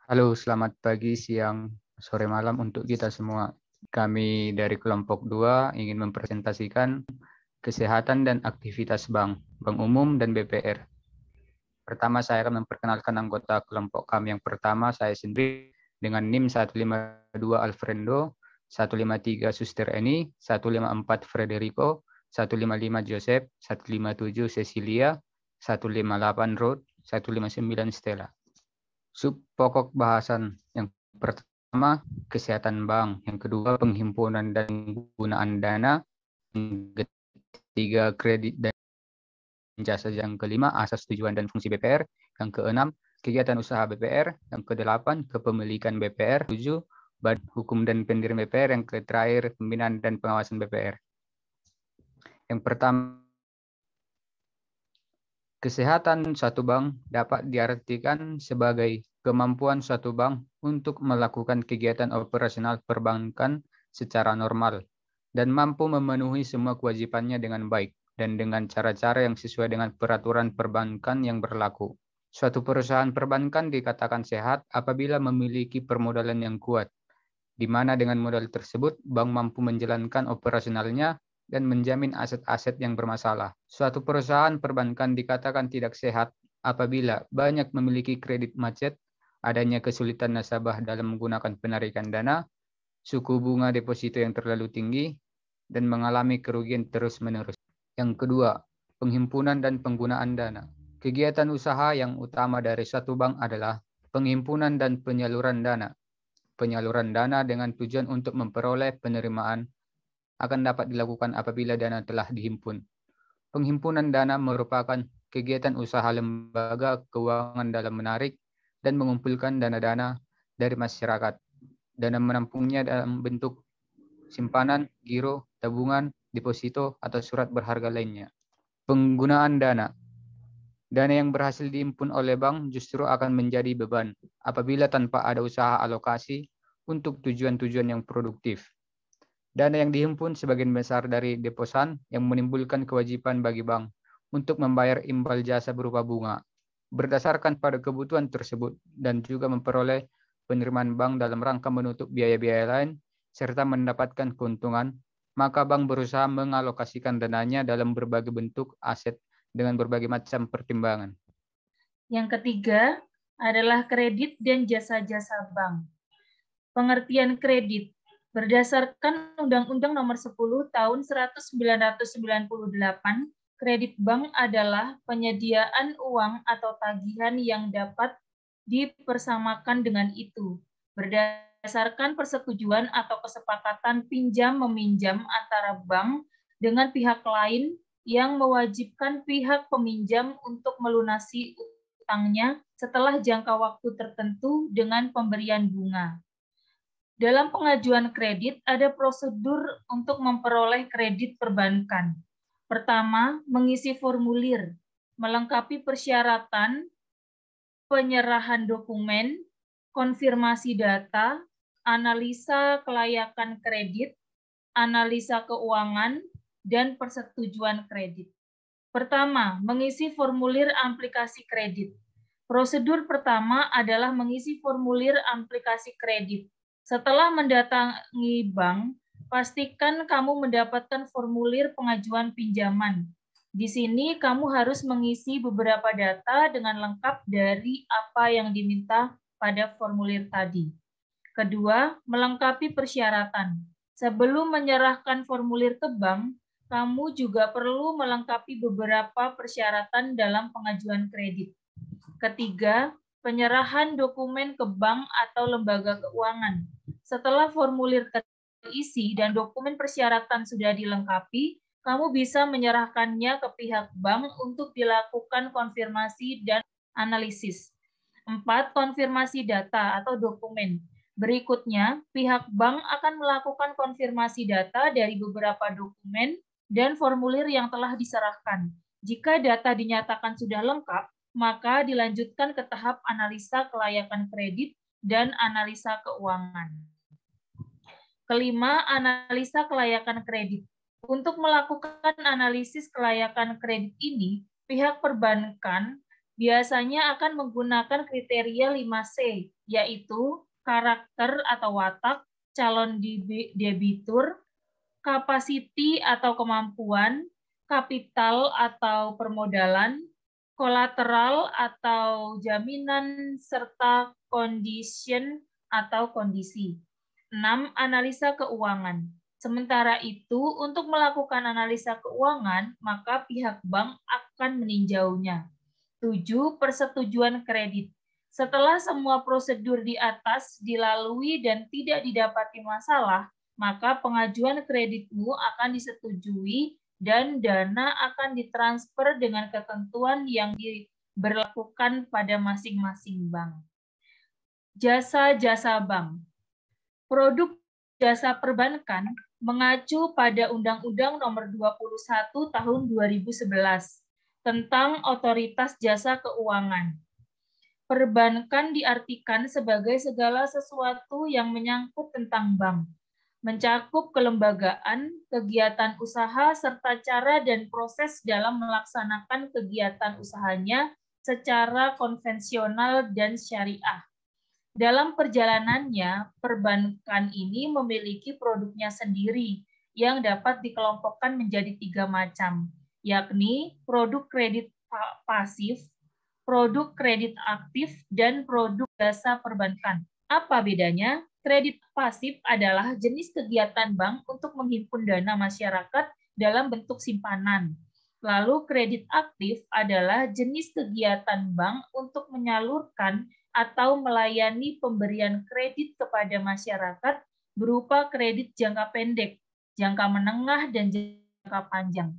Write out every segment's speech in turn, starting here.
Halo, selamat pagi, siang, sore, malam untuk kita semua. Kami dari kelompok 2 ingin mempresentasikan kesehatan dan aktivitas bank umum dan BPR. Pertama, saya akan memperkenalkan anggota kelompok kami yang pertama, saya sendiri dengan NIM 152 Alfredo, 153 Suster Eni, 154 Frederico, 155 Joseph, 157 Cecilia, 158 Ruth, 159 Stella. Sub pokok bahasan yang pertama kesehatan bank, yang kedua penghimpunan dan penggunaan dana, yang ketiga kredit dan jasa, yang kelima asas tujuan dan fungsi BPR, yang keenam kegiatan usaha BPR, yang kedelapan kepemilikan BPR, 7 badan hukum dan pendirian BPR, yang terakhir pembinaan dan pengawasan BPR. Yang pertama, kesehatan suatu bank dapat diartikan sebagai kemampuan suatu bank untuk melakukan kegiatan operasional perbankan secara normal dan mampu memenuhi semua kewajibannya dengan baik dan dengan cara-cara yang sesuai dengan peraturan perbankan yang berlaku. Suatu perusahaan perbankan dikatakan sehat apabila memiliki permodalan yang kuat, di mana dengan modal tersebut bank mampu menjalankan operasionalnya dan menjamin aset-aset yang bermasalah. Suatu perusahaan perbankan dikatakan tidak sehat apabila banyak memiliki kredit macet, adanya kesulitan nasabah dalam menggunakan penarikan dana, suku bunga deposito yang terlalu tinggi, dan mengalami kerugian terus-menerus. Yang kedua, penghimpunan dan penggunaan dana. Kegiatan usaha yang utama dari suatu bank adalah penghimpunan dan penyaluran dana. Penyaluran dana dengan tujuan untuk memperoleh penerimaan akan dapat dilakukan apabila dana telah dihimpun. Penghimpunan dana merupakan kegiatan usaha lembaga keuangan dalam menarik dan mengumpulkan dana-dana dari masyarakat. Dana menampungnya dalam bentuk simpanan, giro, tabungan, deposito, atau surat berharga lainnya. Penggunaan dana. Dana yang berhasil dihimpun oleh bank justru akan menjadi beban apabila tanpa ada usaha alokasi untuk tujuan-tujuan yang produktif. Dana yang dihimpun sebagian besar dari deposan yang menimbulkan kewajiban bagi bank untuk membayar imbal jasa berupa bunga. Berdasarkan pada kebutuhan tersebut dan juga memperoleh penerimaan bank dalam rangka menutup biaya-biaya lain serta mendapatkan keuntungan, maka bank berusaha mengalokasikan dananya dalam berbagai bentuk aset dengan berbagai macam pertimbangan. Yang ketiga adalah kredit dan jasa-jasa bank. Pengertian kredit. Berdasarkan Undang-Undang Nomor 10 Tahun 1998, kredit bank adalah penyediaan uang atau tagihan yang dapat dipersamakan dengan itu, berdasarkan persetujuan atau kesepakatan pinjam-meminjam antara bank dengan pihak lain yang mewajibkan pihak peminjam untuk melunasi utangnya setelah jangka waktu tertentu dengan pemberian bunga. Dalam pengajuan kredit, ada prosedur untuk memperoleh kredit perbankan. Pertama, mengisi formulir, melengkapi persyaratan, penyerahan dokumen, konfirmasi data, analisa kelayakan kredit, analisa keuangan, dan persetujuan kredit. Pertama, mengisi formulir aplikasi kredit. Prosedur pertama adalah mengisi formulir aplikasi kredit. Setelah mendatangi bank, pastikan kamu mendapatkan formulir pengajuan pinjaman. Di sini kamu harus mengisi beberapa data dengan lengkap dari apa yang diminta pada formulir tadi. Kedua, melengkapi persyaratan. Sebelum menyerahkan formulir ke bank, kamu juga perlu melengkapi beberapa persyaratan dalam pengajuan kredit. Ketiga, penyerahan dokumen ke bank atau lembaga keuangan. Setelah formulir terisi dan dokumen persyaratan sudah dilengkapi, kamu bisa menyerahkannya ke pihak bank untuk dilakukan konfirmasi dan analisis. 4. Konfirmasi data atau dokumen. Berikutnya, pihak bank akan melakukan konfirmasi data dari beberapa dokumen dan formulir yang telah diserahkan. Jika data dinyatakan sudah lengkap, maka dilanjutkan ke tahap analisa kelayakan kredit dan analisa keuangan. Kelima, analisa kelayakan kredit. Untuk melakukan analisis kelayakan kredit ini, pihak perbankan biasanya akan menggunakan kriteria 5C, yaitu karakter atau watak calon debitur, kapasiti atau kemampuan, kapital atau permodalan, kolateral atau jaminan, serta condition atau kondisi. 6. Analisa keuangan. Sementara itu, untuk melakukan analisa keuangan, maka pihak bank akan meninjaunya. 7. Persetujuan kredit. Setelah semua prosedur di atas dilalui dan tidak didapati masalah, maka pengajuan kreditmu akan disetujui dan dana akan ditransfer dengan ketentuan yang diberlakukan pada masing-masing bank. Jasa-jasa bank. Produk jasa perbankan mengacu pada Undang-Undang Nomor 21 Tahun 2011 tentang Otoritas Jasa Keuangan. Perbankan diartikan sebagai segala sesuatu yang menyangkut tentang bank, mencakup kelembagaan, kegiatan usaha, serta cara dan proses dalam melaksanakan kegiatan usahanya secara konvensional dan syariah. Dalam perjalanannya, perbankan ini memiliki produknya sendiri yang dapat dikelompokkan menjadi 3 macam, yakni produk kredit pasif, produk kredit aktif, dan produk jasa perbankan. Apa bedanya? Kredit pasif adalah jenis kegiatan bank untuk menghimpun dana masyarakat dalam bentuk simpanan. Lalu kredit aktif adalah jenis kegiatan bank untuk menyalurkan atau melayani pemberian kredit kepada masyarakat berupa kredit jangka pendek, jangka menengah, dan jangka panjang.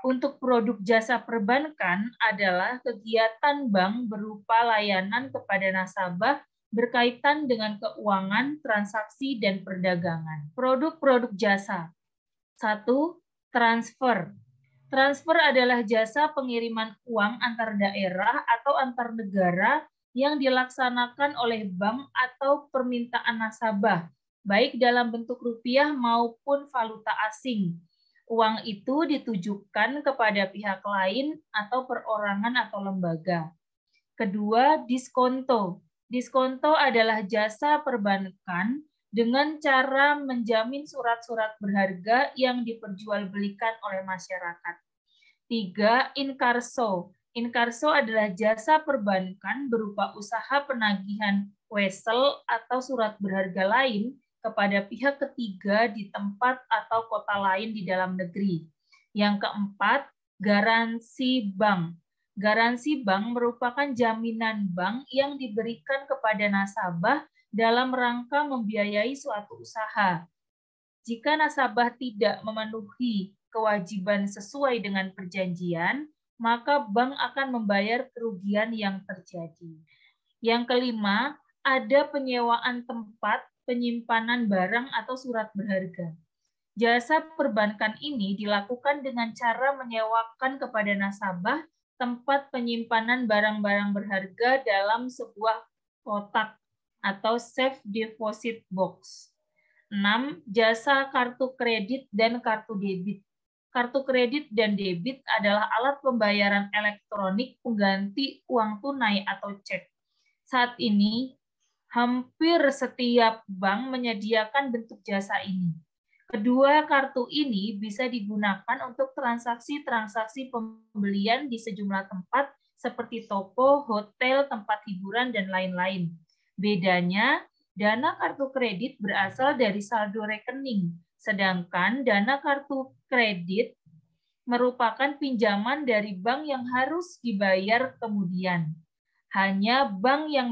Untuk produk jasa perbankan adalah kegiatan bank berupa layanan kepada nasabah berkaitan dengan keuangan, transaksi, dan perdagangan. Produk-produk jasa. 1. Transfer. Transfer adalah jasa pengiriman uang antar daerah atau antar negara yang dilaksanakan oleh bank atau permintaan nasabah, baik dalam bentuk rupiah maupun valuta asing. Uang itu ditujukan kepada pihak lain atau perorangan atau lembaga. Kedua, diskonto. Diskonto adalah jasa perbankan dengan cara menjamin surat-surat berharga yang diperjualbelikan oleh masyarakat. 3. Inkarso. Inkarso adalah jasa perbankan berupa usaha penagihan wesel atau surat berharga lain kepada pihak ketiga di tempat atau kota lain di dalam negeri. Yang keempat, garansi bank. Garansi bank merupakan jaminan bank yang diberikan kepada nasabah dalam rangka membiayai suatu usaha. Jika nasabah tidak memenuhi kewajiban sesuai dengan perjanjian, maka bank akan membayar kerugian yang terjadi. Yang kelima, ada penyewaan tempat penyimpanan barang atau surat berharga. Jasa perbankan ini dilakukan dengan cara menyewakan kepada nasabah tempat penyimpanan barang-barang berharga dalam sebuah kotak atau safe deposit box. 6. Jasa kartu kredit dan kartu debit. Kartu kredit dan debit adalah alat pembayaran elektronik pengganti uang tunai atau cek. Saat ini, hampir setiap bank menyediakan bentuk jasa ini. Kedua kartu ini bisa digunakan untuk transaksi-transaksi pembelian di sejumlah tempat seperti toko, hotel, tempat hiburan, dan lain-lain. Bedanya, dana kartu kredit berasal dari saldo rekening, sedangkan dana kartu kredit merupakan pinjaman dari bank yang harus dibayar kemudian. Hanya bank yang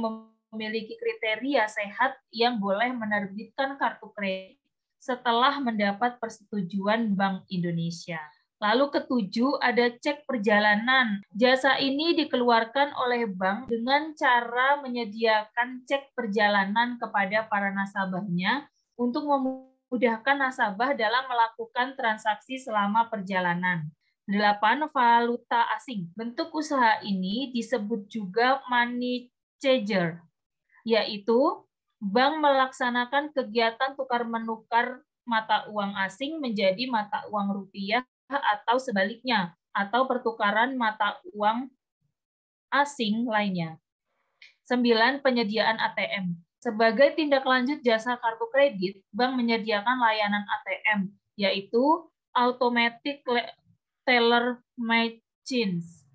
memiliki kriteria sehat yang boleh menerbitkan kartu kredit setelah mendapat persetujuan Bank Indonesia. Lalu ketujuh, ada cek perjalanan. Jasa ini dikeluarkan oleh bank dengan cara menyediakan cek perjalanan kepada para nasabahnya untuk memudahkan nasabah dalam melakukan transaksi selama perjalanan. 8. Valuta asing. Bentuk usaha ini disebut juga money changer, yaitu bank melaksanakan kegiatan tukar-menukar mata uang asing menjadi mata uang rupiah atau sebaliknya, atau pertukaran mata uang asing lainnya. 9. Penyediaan ATM. Sebagai tindak lanjut jasa kartu kredit, bank menyediakan layanan ATM, yaitu Automatic Teller Machines,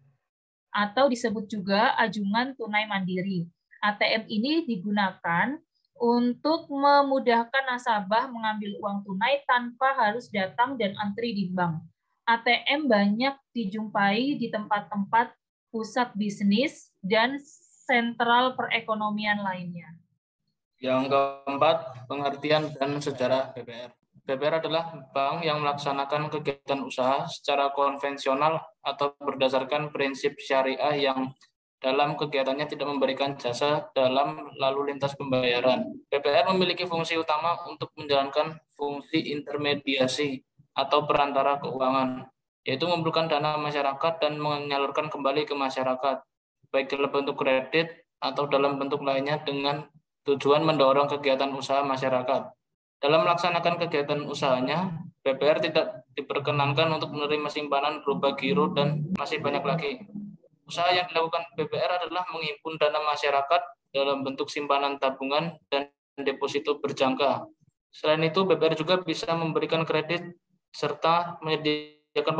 atau disebut juga ajungan tunai mandiri. ATM ini digunakan untuk memudahkan nasabah mengambil uang tunai tanpa harus datang dan antri di bank. ATM banyak dijumpai di tempat-tempat pusat bisnis dan sentral perekonomian lainnya. Yang keempat, pengertian dan sejarah BPR. BPR adalah bank yang melaksanakan kegiatan usaha secara konvensional atau berdasarkan prinsip syariah yang dalam kegiatannya tidak memberikan jasa dalam lalu lintas pembayaran. BPR memiliki fungsi utama untuk menjalankan fungsi intermediasi atau perantara keuangan, yaitu mengumpulkan dana masyarakat dan menyalurkan kembali ke masyarakat, baik dalam bentuk kredit atau dalam bentuk lainnya dengan tujuan mendorong kegiatan usaha masyarakat. Dalam melaksanakan kegiatan usahanya, BPR tidak diperkenankan untuk menerima simpanan berupa giro dan masih banyak lagi. Usaha yang dilakukan BPR adalah menghimpun dana masyarakat dalam bentuk simpanan tabungan dan deposito berjangka. Selain itu, BPR juga bisa memberikan kredit serta menyediakan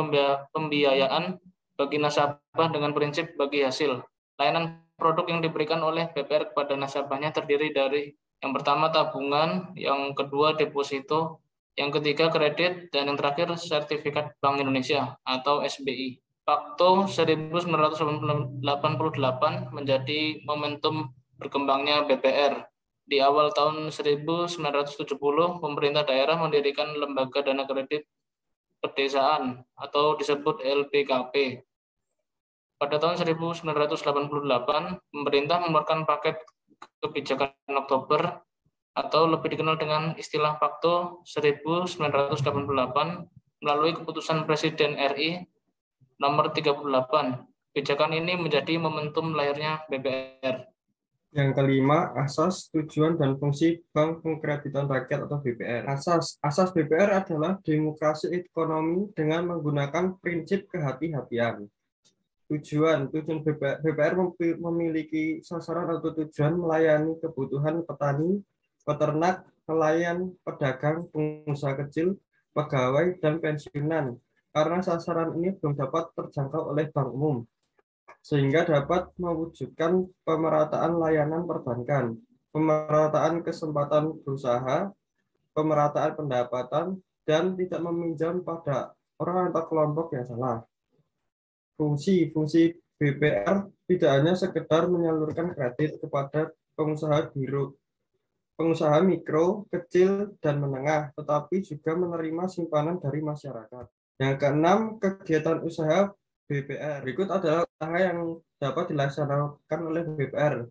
pembiayaan bagi nasabah dengan prinsip bagi hasil. Layanan produk yang diberikan oleh BPR kepada nasabahnya terdiri dari yang pertama tabungan, yang kedua deposito, yang ketiga kredit, dan yang terakhir sertifikat Bank Indonesia atau SBI. Fakto 1988 menjadi momentum berkembangnya BPR. Di awal tahun 1970, pemerintah daerah mendirikan lembaga dana kredit pedesaan atau disebut LPKP. Pada tahun 1988, pemerintah mengeluarkan paket kebijakan Oktober atau lebih dikenal dengan istilah Fakto 1988 melalui keputusan Presiden RI nomor 38. Kebijakan ini menjadi momentum lahirnya BPR. Yang kelima, asas, tujuan, dan fungsi Bank Pengkreditan Rakyat atau BPR. Asas BPR adalah demokrasi ekonomi dengan menggunakan prinsip kehati-hatian. Tujuan BPR memiliki sasaran atau tujuan melayani kebutuhan petani, peternak, nelayan, pedagang, pengusaha kecil, pegawai, dan pensiunan, karena sasaran ini belum dapat terjangkau oleh bank umum, sehingga dapat mewujudkan pemerataan layanan perbankan, pemerataan kesempatan berusaha, pemerataan pendapatan, dan tidak meminjam pada orang atau kelompok yang salah. Fungsi BPR tidak hanya sekedar menyalurkan kredit kepada pengusaha mikro, kecil, dan menengah, tetapi juga menerima simpanan dari masyarakat. Yang keenam, kegiatan usaha BPR. Berikut adalah usaha yang dapat dilaksanakan oleh BPR.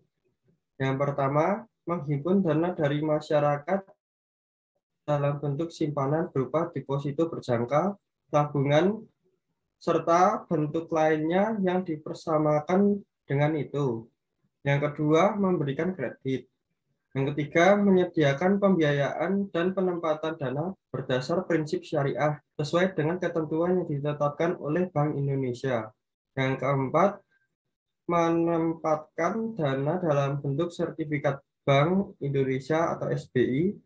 Yang pertama, menghimpun dana dari masyarakat dalam bentuk simpanan berupa deposito berjangka, tabungan, serta bentuk lainnya yang dipersamakan dengan itu. Yang kedua, memberikan kredit. Yang ketiga, menyediakan pembiayaan dan penempatan dana berdasar prinsip syariah sesuai dengan ketentuan yang ditetapkan oleh Bank Indonesia. Yang keempat, menempatkan dana dalam bentuk sertifikat Bank Indonesia atau SBI,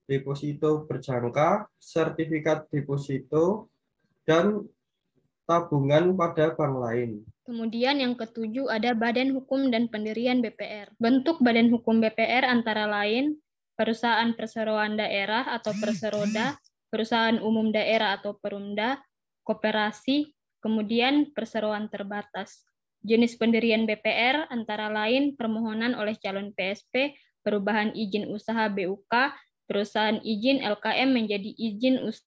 deposito berjangka, sertifikat deposito, dan tabungan pada bank lain. Kemudian yang ketujuh ada Badan Hukum dan Pendirian BPR. Bentuk Badan Hukum BPR antara lain Perusahaan Perseroan Daerah atau Perseroda, Perusahaan Umum Daerah atau Perumda, Koperasi, kemudian Perseroan Terbatas. Jenis pendirian BPR antara lain permohonan oleh calon PSP, perubahan izin usaha BUK, perusahaan izin LKM menjadi izin usaha.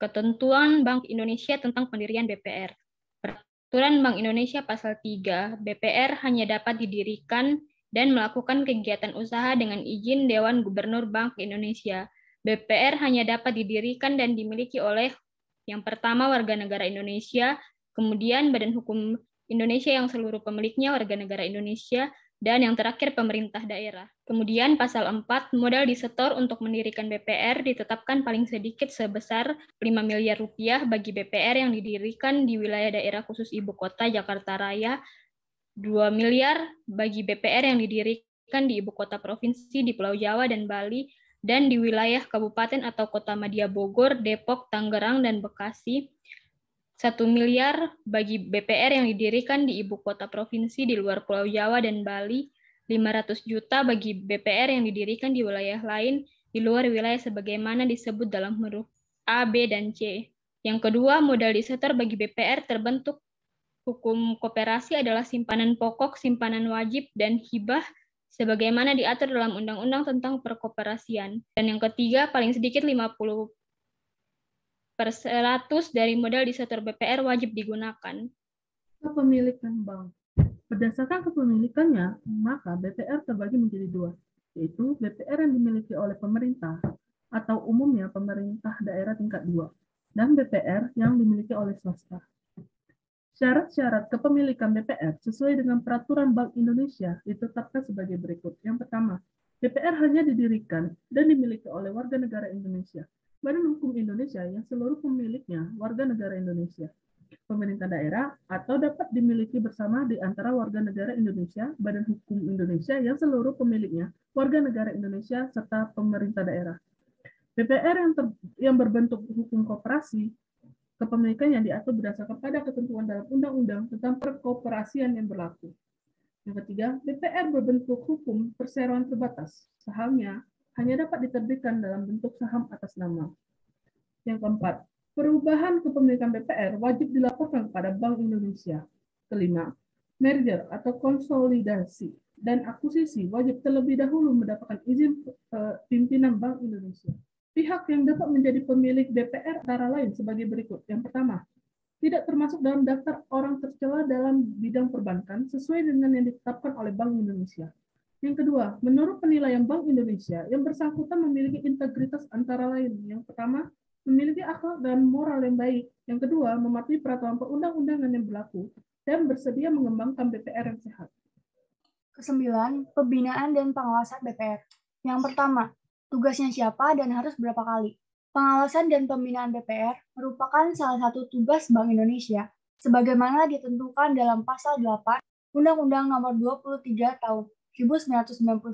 Ketentuan Bank Indonesia tentang pendirian BPR. Peraturan Bank Indonesia Pasal 3, BPR hanya dapat didirikan dan melakukan kegiatan usaha dengan izin Dewan Gubernur Bank Indonesia. BPR hanya dapat didirikan dan dimiliki oleh yang pertama warga negara Indonesia, kemudian Badan Hukum Indonesia yang seluruh pemiliknya warga negara Indonesia, dan yang terakhir pemerintah daerah. Kemudian pasal 4, modal disetor untuk mendirikan BPR ditetapkan paling sedikit sebesar 5 miliar rupiah bagi BPR yang didirikan di wilayah daerah khusus Ibu Kota Jakarta Raya 2 miliar bagi BPR yang didirikan di ibu kota provinsi di Pulau Jawa dan Bali dan di wilayah kabupaten atau kota madya Bogor, Depok, Tangerang, dan Bekasi. 1 miliar bagi BPR yang didirikan di ibu kota provinsi di luar Pulau Jawa dan Bali. 500 juta bagi BPR yang didirikan di wilayah lain di luar wilayah sebagaimana disebut dalam huruf A, B, dan C. Yang kedua, modal disetor bagi BPR terbentuk hukum koperasi adalah simpanan pokok, simpanan wajib, dan hibah sebagaimana diatur dalam Undang-Undang tentang Perkoperasian. Dan yang ketiga, paling sedikit 50% dari modal disetor BPR wajib digunakan. Kepemilikan bank. Berdasarkan kepemilikannya, maka BPR terbagi menjadi dua, yaitu BPR yang dimiliki oleh pemerintah atau umumnya pemerintah daerah tingkat 2, dan BPR yang dimiliki oleh swasta. Syarat-syarat kepemilikan BPR sesuai dengan Peraturan Bank Indonesia ditetapkan sebagai berikut. Yang pertama, BPR hanya didirikan dan dimiliki oleh warga negara Indonesia, Badan Hukum Indonesia yang seluruh pemiliknya warga negara Indonesia, pemerintah daerah, atau dapat dimiliki bersama di antara warga negara Indonesia, Badan Hukum Indonesia yang seluruh pemiliknya warga negara Indonesia, serta pemerintah daerah. BPR yang berbentuk hukum koperasi, kepemilikannya diatur berdasarkan pada ketentuan dalam Undang-Undang tentang Perkoperasian yang berlaku. Yang ketiga, BPR berbentuk hukum perseroan terbatas. Sahamnya hanya dapat diterbitkan dalam bentuk saham atas nama. Yang keempat, perubahan kepemilikan BPR wajib dilaporkan kepada Bank Indonesia. Kelima, merger atau konsolidasi dan akuisisi wajib terlebih dahulu mendapatkan izin pimpinan Bank Indonesia. Pihak yang dapat menjadi pemilik BPR antara lain sebagai berikut. Yang pertama, tidak termasuk dalam daftar orang tercela dalam bidang perbankan sesuai dengan yang ditetapkan oleh Bank Indonesia. Yang kedua, menurut penilaian Bank Indonesia, yang bersangkutan memiliki integritas antara lain. Yang pertama, memiliki akhlak dan moral yang baik. Yang kedua, mematuhi peraturan perundang-undangan yang berlaku dan bersedia mengembangkan BPR yang sehat. Kesembilan, pembinaan dan pengawasan BPR. Yang pertama, tugasnya siapa dan harus berapa kali? Pengawasan dan pembinaan BPR merupakan salah satu tugas Bank Indonesia, sebagaimana ditentukan dalam Pasal 8 Undang-Undang Nomor 23 Tahun 1999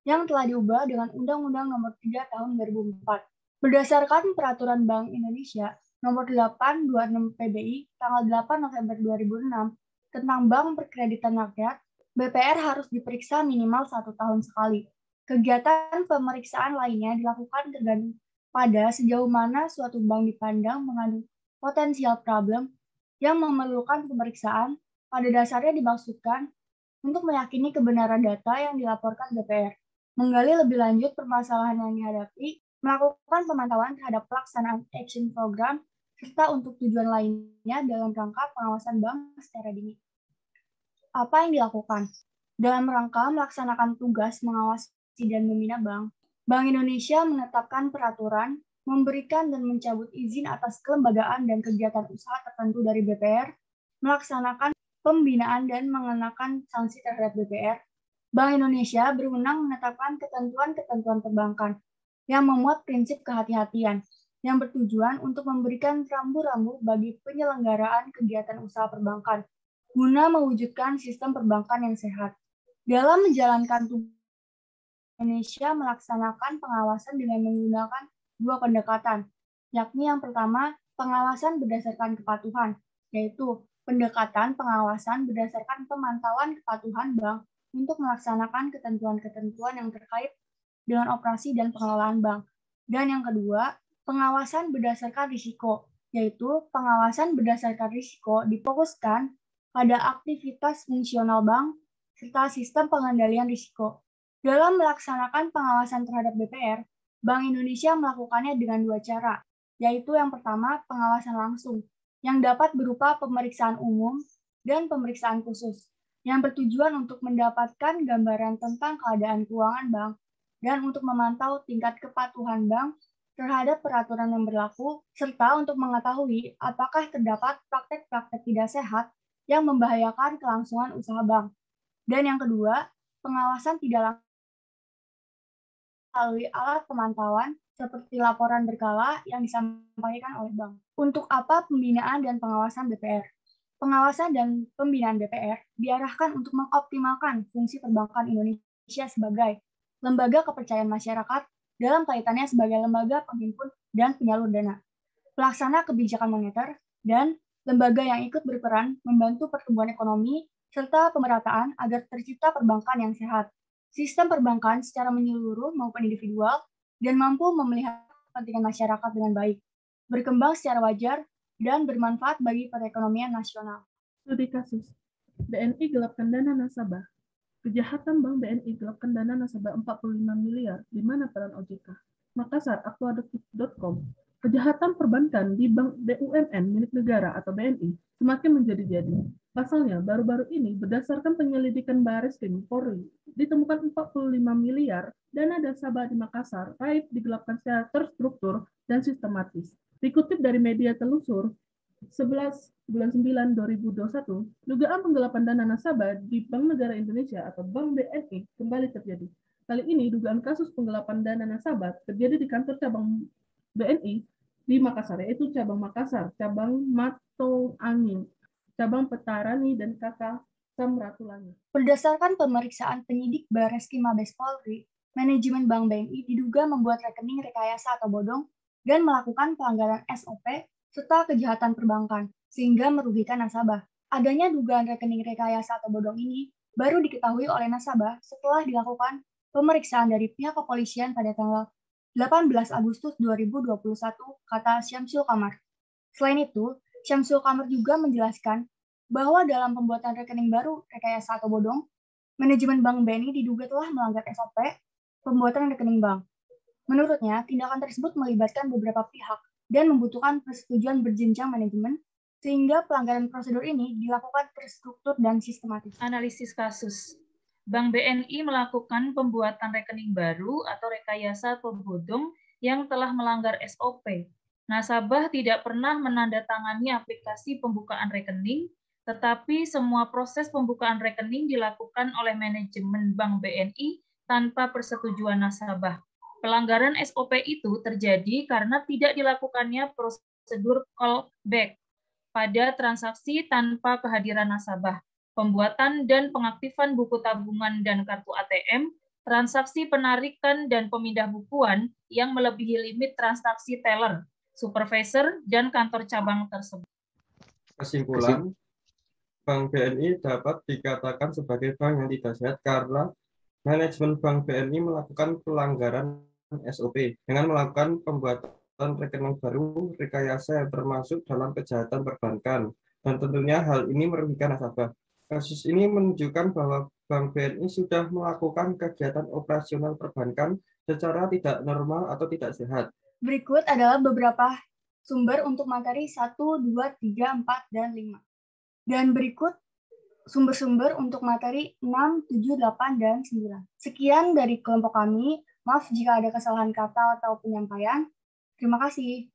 yang telah diubah dengan Undang-Undang Nomor 3 Tahun 2004. Berdasarkan Peraturan Bank Indonesia Nomor 826 PBI tanggal 8 November 2006 tentang Bank Perkreditan Rakyat, BPR harus diperiksa minimal 1 tahun sekali. Kegiatan pemeriksaan lainnya dilakukan tergantung pada sejauh mana suatu bank dipandang mengandung potensial problem yang memerlukan pemeriksaan. Pada dasarnya dimaksudkan untuk meyakini kebenaran data yang dilaporkan BPR, menggali lebih lanjut permasalahan yang dihadapi, melakukan pemantauan terhadap pelaksanaan action program, serta untuk tujuan lainnya dalam rangka pengawasan bank secara dini. Apa yang dilakukan? Dalam rangka melaksanakan tugas mengawasi dan membina bank, Bank Indonesia menetapkan peraturan, memberikan dan mencabut izin atas kelembagaan dan kegiatan usaha tertentu dari BPR, melaksanakan pembinaan dan mengenakan sanksi terhadap BPR. Bank Indonesia berwenang menetapkan ketentuan-ketentuan perbankan yang memuat prinsip kehati-hatian yang bertujuan untuk memberikan rambu-rambu bagi penyelenggaraan kegiatan usaha perbankan guna mewujudkan sistem perbankan yang sehat. Dalam menjalankan tugas, Indonesia melaksanakan pengawasan dengan menggunakan 2 pendekatan, yakni yang pertama, pengawasan berdasarkan kepatuhan, yaitu pendekatan pengawasan berdasarkan pemantauan kepatuhan bank untuk melaksanakan ketentuan-ketentuan yang terkait dengan operasi dan pengelolaan bank. Dan yang kedua, pengawasan berdasarkan risiko, yaitu pengawasan berdasarkan risiko difokuskan pada aktivitas fungsional bank serta sistem pengendalian risiko. Dalam melaksanakan pengawasan terhadap BPR, Bank Indonesia melakukannya dengan 2 cara, yaitu yang pertama pengawasan langsung, yang dapat berupa pemeriksaan umum dan pemeriksaan khusus, yang bertujuan untuk mendapatkan gambaran tentang keadaan keuangan bank dan untuk memantau tingkat kepatuhan bank terhadap peraturan yang berlaku, serta untuk mengetahui apakah terdapat praktek-praktek tidak sehat yang membahayakan kelangsungan usaha bank. Dan yang kedua, pengawasan tidak langsung melalui alat pemantauan seperti laporan berkala yang disampaikan oleh bank. Untuk apa pembinaan dan pengawasan BPR? Pengawasan dan pembinaan BPR diarahkan untuk mengoptimalkan fungsi perbankan Indonesia sebagai lembaga kepercayaan masyarakat dalam kaitannya sebagai lembaga penghimpun dan penyalur dana, pelaksana kebijakan moneter, dan lembaga yang ikut berperan membantu pertumbuhan ekonomi serta pemerataan agar tercipta perbankan yang sehat, sistem perbankan secara menyeluruh maupun individual, dan mampu memelihara kepentingan masyarakat dengan baik, berkembang secara wajar, dan bermanfaat bagi perekonomian nasional. Studi kasus BNI gelapkan dana nasabah. Kejahatan Bank BNI gelapkan dana nasabah 45 miliar, di mana peran OJK. Makassar, aktuadetik.com. Kejahatan perbankan di Bank BUMN milik negara atau BNI semakin menjadi-jadi. Pasalnya, baru-baru ini berdasarkan penyelidikan Bareskrim Polri, ditemukan 45 miliar dana nasabah di Makassar, raib digelapkan secara terstruktur dan sistematis. Dikutip dari media telusur, 11 bulan 9 2021, dugaan penggelapan dana nasabah di Bank Negara Indonesia atau Bank BNI kembali terjadi. Kali ini, dugaan kasus penggelapan dana nasabah terjadi di kantor cabang BNI di Makassar, yaitu cabang Makassar, cabang Matong Angin, cabang Petarani, dan Kakak Samratulangi. Berdasarkan pemeriksaan penyidik Bareskrim Mabes Polri, manajemen Bank BNI diduga membuat rekening rekayasa atau bodong dan melakukan pelanggaran SOP serta kejahatan perbankan, sehingga merugikan nasabah. Adanya dugaan rekening rekayasa atau bodong ini baru diketahui oleh nasabah setelah dilakukan pemeriksaan dari pihak kepolisian pada tanggal 18 Agustus 2021, kata Syamsul Kamar. Selain itu, Syamsul Kamar juga menjelaskan bahwa dalam pembuatan rekening baru rekayasa atau bodong, manajemen Bank BNI diduga telah melanggar SOP pembuatan rekening bank. Menurutnya, tindakan tersebut melibatkan beberapa pihak dan membutuhkan persetujuan berjenjang manajemen, sehingga pelanggaran prosedur ini dilakukan terstruktur dan sistematis. Analisis kasus. Bank BNI melakukan pembuatan rekening baru atau rekayasa atau bodong yang telah melanggar SOP. Nasabah tidak pernah menandatangani aplikasi pembukaan rekening, tetapi semua proses pembukaan rekening dilakukan oleh manajemen Bank BNI tanpa persetujuan nasabah. Pelanggaran SOP itu terjadi karena tidak dilakukannya prosedur callback pada transaksi tanpa kehadiran nasabah, pembuatan dan pengaktifan buku tabungan dan kartu ATM, transaksi penarikan dan pemindah bukuan yang melebihi limit transaksi teller, supervisor, dan kantor cabang tersebut. Kesimpulan, Bank BNI dapat dikatakan sebagai bank yang tidak sehat karena manajemen Bank BNI melakukan pelanggaran SOP dengan melakukan pembuatan rekening baru rekayasa yang termasuk dalam kejahatan perbankan, dan tentunya hal ini merugikan nasabah. Kasus ini menunjukkan bahwa Bank BNI sudah melakukan kegiatan operasional perbankan secara tidak normal atau tidak sehat. Berikut adalah beberapa sumber untuk materi 1, 2, 3, 4, dan 5. Dan berikut sumber-sumber untuk materi 6, 7, 8, dan 9. Sekian dari kelompok kami. Maaf jika ada kesalahan kata atau penyampaian. Terima kasih.